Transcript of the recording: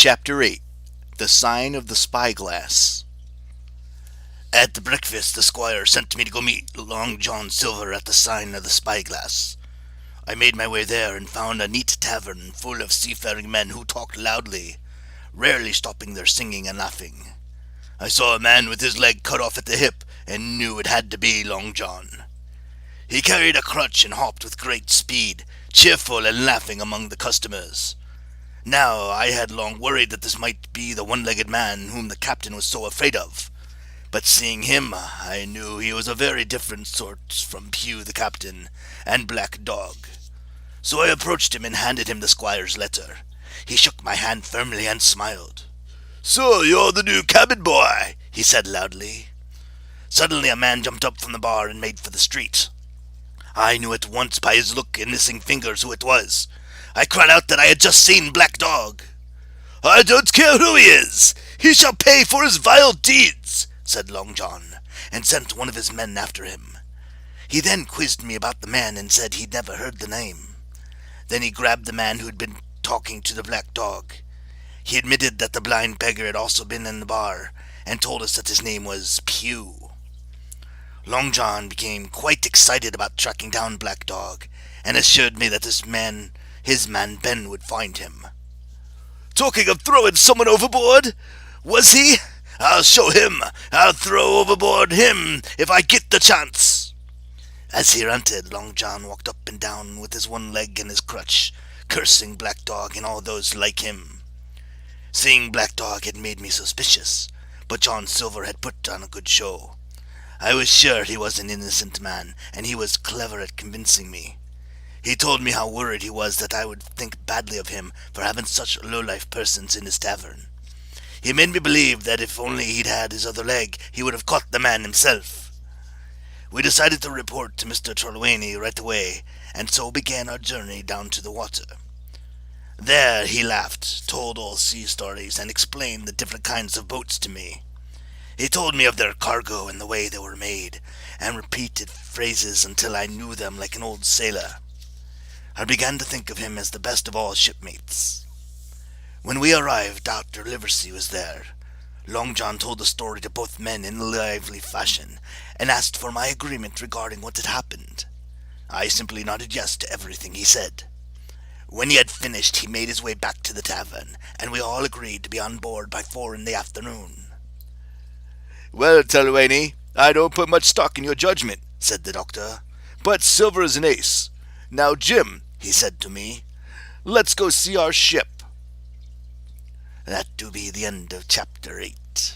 Chapter 8. The Sign of the Spyglass. At the breakfast, the squire sent me to go meet Long John Silver at the sign of the Spyglass. I made my way there and found a neat tavern full of seafaring men who talked loudly, rarely stopping their singing and laughing. I saw a man with his leg cut off at the hip and knew it had to be Long John. He carried a crutch and hopped with great speed, cheerful and laughing among the customers. Now, I had long worried that this might be the one-legged man whom the captain was so afraid of. But seeing him, I knew he was a very different sort from Pew the captain and Black Dog. So I approached him and handed him the squire's letter. He shook my hand firmly and smiled. "So you're the new cabin boy," he said loudly. Suddenly a man jumped up from the bar and made for the street. I knew at once by his look and missing fingers who it was. I cried out that I had just seen Black Dog. "I don't care who he is. He shall pay for his vile deeds," said Long John, and sent one of his men after him. He then quizzed me about the man and said he'd never heard the name. Then he grabbed the man who'd been talking to the Black Dog. He admitted that the blind beggar had also been in the bar, and told us that his name was Pew. Long John became quite excited about tracking down Black Dog, and assured me that his man Ben would find him. "Talking of throwing someone overboard, was he? I'll show him. I'll throw overboard him if I get the chance." As he ranted, Long John walked up and down with his one leg and his crutch, cursing Black Dog and all those like him. Seeing Black Dog had made me suspicious, but John Silver had put on a good show. I was sure he was an innocent man, and he was clever at convincing me. He told me how worried he was that I would think badly of him for having such low-life persons in his tavern. He made me believe that if only he'd had his other leg, he would have caught the man himself. We decided to report to Mr. Trelawney right away, and so began our journey down to the water. There he laughed, told all sea stories, and explained the different kinds of boats to me. He told me of their cargo and the way they were made, and repeated phrases until I knew them like an old sailor. I began to think of him as the best of all shipmates. When we arrived, Dr. Liversey was there. Long John told the story to both men in a lively fashion, and asked for my agreement regarding what had happened. I simply nodded yes to everything he said. When he had finished, he made his way back to the tavern, and we all agreed to be on board by 4 in the afternoon. "Well, Trelawney, I don't put much stock in your judgment," said the doctor, "but Silver is an ace. Now, Jim," he said to me, "let's go see our ship." That do be the end of chapter 8.